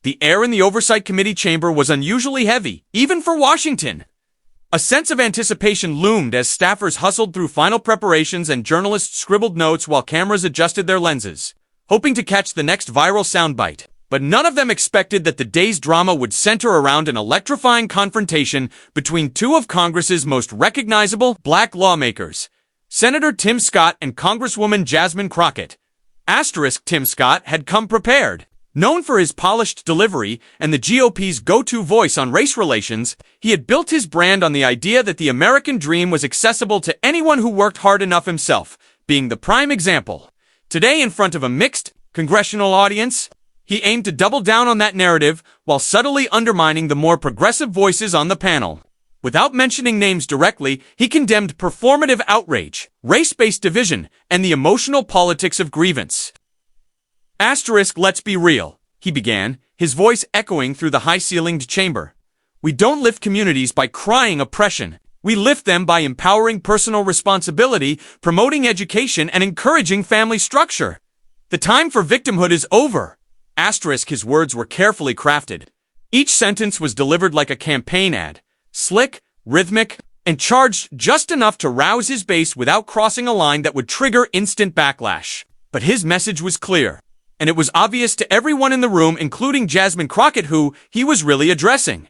The air in the Oversight Committee chamber was unusually heavy, even for Washington. A sense of anticipation loomed as staffers hustled through final preparations and journalists scribbled notes while cameras adjusted their lenses, hoping to catch the next viral soundbite. But none of them expected that the day's drama would center around an electrifying confrontation between two of Congress's most recognizable black lawmakers, Senator Tim Scott and Congresswoman Jasmine Crockett. Tim Scott had come prepared. Known for his polished delivery and the GOP's go-to voice on race relations, he had built his brand on the idea that the American dream was accessible to anyone who worked hard enough himself, being the prime example. Today, in front of a mixed, congressional audience, he aimed to double down on that narrative while subtly undermining the more progressive voices on the panel. Without mentioning names directly, he condemned performative outrage, race-based division, and the emotional politics of grievance. Let's be real, he began, his voice echoing through the high-ceilinged chamber. We don't lift communities by crying oppression. We lift them by empowering personal responsibility, promoting education, and encouraging family structure. The time for victimhood is over. His words were carefully crafted. Each sentence was delivered like a campaign ad, slick, rhythmic, and charged just enough to rouse his base without crossing a line that would trigger instant backlash. But his message was clear, and it was obvious to everyone in the room, including Jasmine Crockett, who he was really addressing.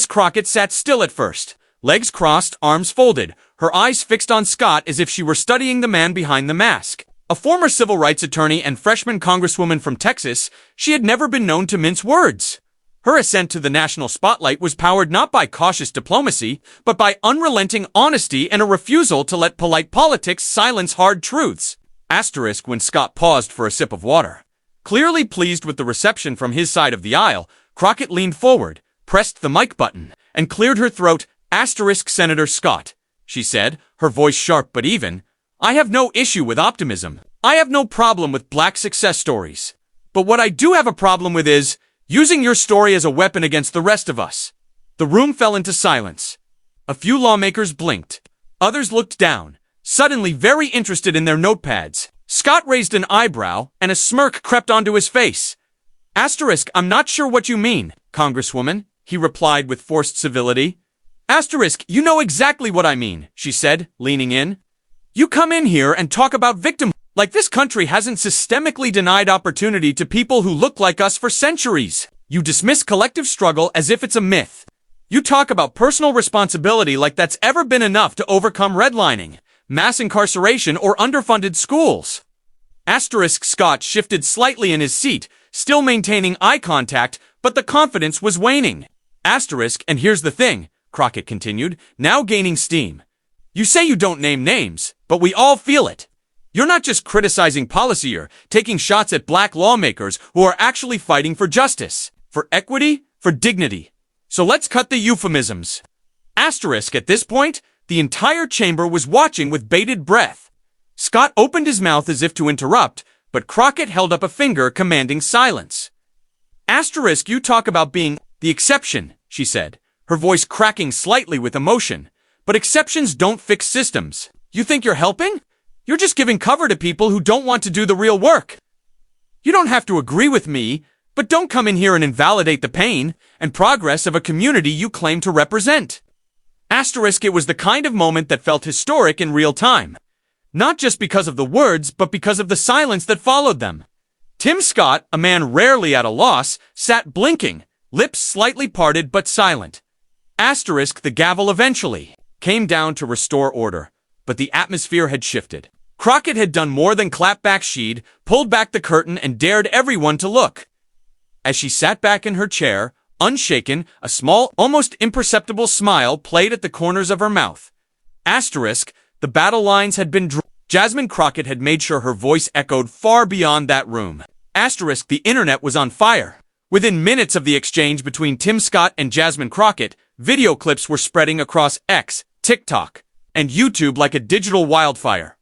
Crockett sat still at first, legs crossed, arms folded, her eyes fixed on Scott as if she were studying the man behind the mask. A former civil rights attorney and freshman congresswoman from Texas, she had never been known to mince words. Her ascent to the national spotlight was powered not by cautious diplomacy, but by unrelenting honesty and a refusal to let polite politics silence hard truths. When Scott paused for a sip of water. Clearly pleased with the reception from his side of the aisle, Crockett leaned forward, pressed the mic button, and cleared her throat. Senator Scott, she said, her voice sharp but even, I have no issue with optimism. I have no problem with black success stories. But what I do have a problem with is using your story as a weapon against the rest of us. The room fell into silence. A few lawmakers blinked. Others looked down, suddenly very interested in their notepads. Scott raised an eyebrow, and a smirk crept onto his face. I'm not sure what you mean, Congresswoman, he replied with forced civility. You know exactly what I mean, she said, leaning in. You come in here and talk about victimhood like this country hasn't systemically denied opportunity to people who look like us for centuries. You dismiss collective struggle as if it's a myth. You talk about personal responsibility like that's ever been enough to overcome redlining, mass incarceration, or underfunded schools. Scott shifted slightly in his seat, still maintaining eye contact, but the confidence was waning. And here's the thing, Crockett continued, now gaining steam. You say you don't name names, but we all feel it. You're not just criticizing policy, you're taking shots at black lawmakers who are actually fighting for justice, for equity, for dignity. So let's cut the euphemisms. At this point, the entire chamber was watching with bated breath. Scott opened his mouth as if to interrupt, but Crockett held up a finger commanding silence. You talk about being the exception, she said, her voice cracking slightly with emotion. But exceptions don't fix systems. You think you're helping? You're just giving cover to people who don't want to do the real work. You don't have to agree with me, but don't come in here and invalidate the pain and progress of a community you claim to represent. It was the kind of moment that felt historic in real time. Not just because of the words, but because of the silence that followed them. Tim Scott, a man rarely at a loss, sat blinking, lips slightly parted but silent. The gavel eventually came down to restore order, but the atmosphere had shifted. Crockett had done more than Clapback. She'd pulled back the curtain and dared everyone to look. As she sat back in her chair, unshaken, a small, almost imperceptible smile played at the corners of her mouth. The battle lines had been drawn. Jasmine Crockett had made sure her voice echoed far beyond that room. The internet was on fire. Within minutes of the exchange between Tim Scott and Jasmine Crockett, video clips were spreading across X, TikTok, and YouTube like a digital wildfire.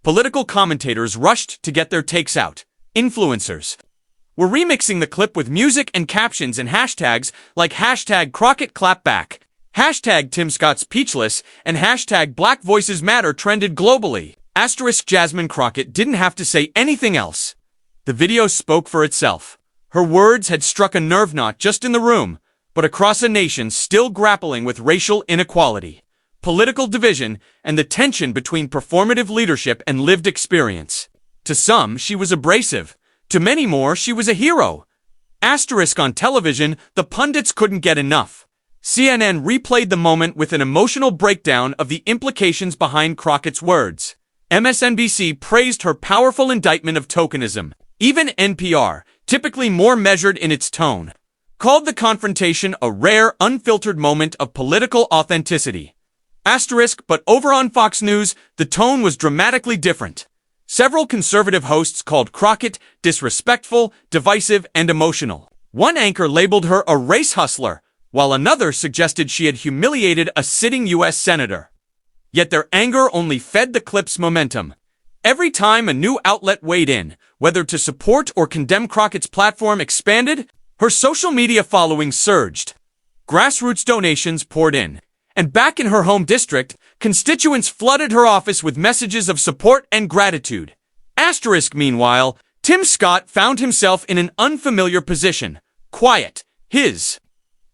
Political commentators rushed to get their takes out. Influencers were remixing the clip with music and captions and hashtags like hashtag Crockett Clapback, hashtag Tim Scott Speechless, and hashtag Black Voices Matter trended globally. Jasmine Crockett didn't have to say anything else. The video spoke for itself. Her words had struck a nerve not just in the room, but across a nation still grappling with racial inequality, political division, and the tension between performative leadership and lived experience. To some, she was abrasive. To many more, she was a hero. Asterisk on television, the pundits couldn't get enough. CNN replayed the moment with an emotional breakdown of the implications behind Crockett's words. MSNBC praised her powerful indictment of tokenism. Even NPR, typically more measured in its tone, called the confrontation a rare, unfiltered moment of political authenticity. Asterisk, but over on Fox News, the tone was dramatically different. Several conservative hosts called Crockett disrespectful, divisive, and emotional. One anchor labeled her a race hustler, while another suggested she had humiliated a sitting U.S. senator. Yet their anger only fed the clip's momentum. Every time a new outlet weighed in, whether to support or condemn Crockett's platform expanded, her social media following surged. Grassroots donations poured in. And back in her home district, constituents flooded her office with messages of support and gratitude. Asterisk, meanwhile, Tim Scott found himself in an unfamiliar position. Quiet. His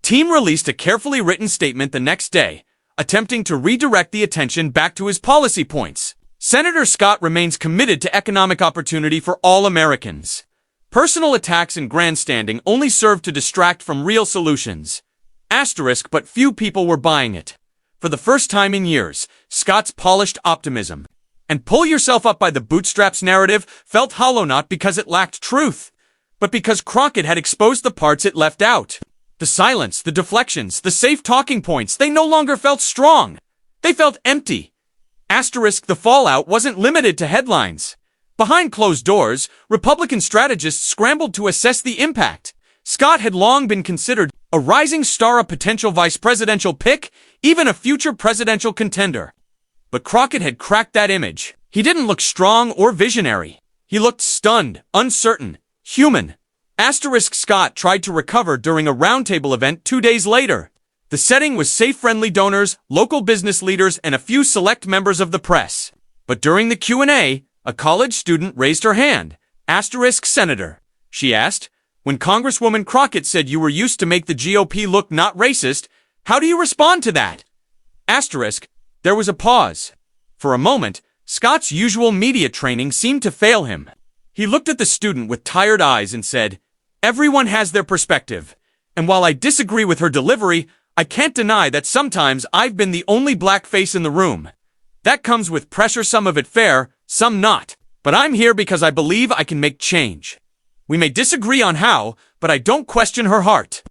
team released a carefully written statement the next day, attempting to redirect the attention back to his policy points. Senator Scott remains committed to economic opportunity for all Americans. Personal attacks and grandstanding only serve to distract from real solutions. Asterisk, but few people were buying it. For the first time in years, Scott's polished optimism and pull yourself up by the bootstraps narrative felt hollow not because it lacked truth, but because Crockett had exposed the parts it left out. The silence, the deflections, the safe talking points, they no longer felt strong. They felt empty. Asterisk, the fallout wasn't limited to headlines. Behind closed doors, Republican strategists scrambled to assess the impact. Scott had long been considered a rising star, a potential vice presidential pick, even a future presidential contender. But Crockett had cracked that image. He didn't look strong or visionary. He looked stunned, uncertain, human. Asterisk, Scott tried to recover during a roundtable event 2 days later. The setting was safe, friendly donors, local business leaders, and a few select members of the press. But during the Q&A, a college student raised her hand. Asterisk, Senator, she asked, when Congresswoman Crockett said you were used to make the GOP look not racist, how do you respond to that? Asterisk, there was a pause. For a moment, Scott's usual media training seemed to fail him. He looked at the student with tired eyes and said, everyone has their perspective, and while I disagree with her delivery, I can't deny that sometimes I've been the only black face in the room. That comes with pressure, some of it fair, some not. But I'm here because I believe I can make change. We may disagree on how, but I don't question her heart.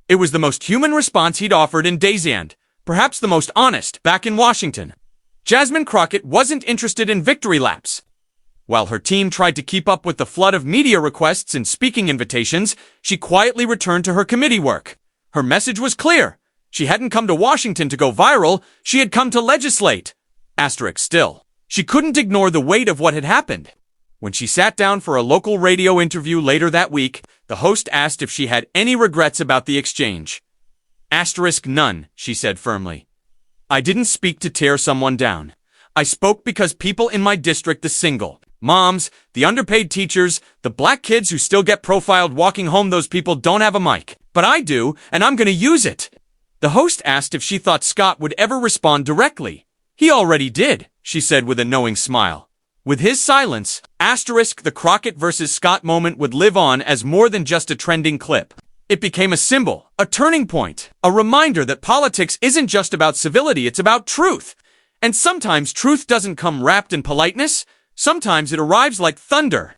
It was the most human response he'd offered in days and, perhaps the most honest, back in Washington. Jasmine Crockett wasn't interested in victory laps. While her team tried to keep up with the flood of media requests and speaking invitations, she quietly returned to her committee work. Her message was clear. She hadn't come to Washington to go viral, she had come to legislate. Asterisk, still, she couldn't ignore the weight of what had happened. When she sat down for a local radio interview later that week, the host asked if she had any regrets about the exchange. Asterisk, none, she said firmly. I didn't speak to tear someone down. I spoke because people in my district, the single moms, the underpaid teachers, the black kids who still get profiled walking home, those people don't have a mic. But I do, and I'm going to use it. The host asked if she thought Scott would ever respond directly. He already did, she said with a knowing smile. With his silence, asterisk, the Crockett versus Scott moment would live on as more than just a trending clip. It became a symbol, a turning point, a reminder that politics isn't just about civility, it's about truth. And sometimes truth doesn't come wrapped in politeness, sometimes it arrives like thunder.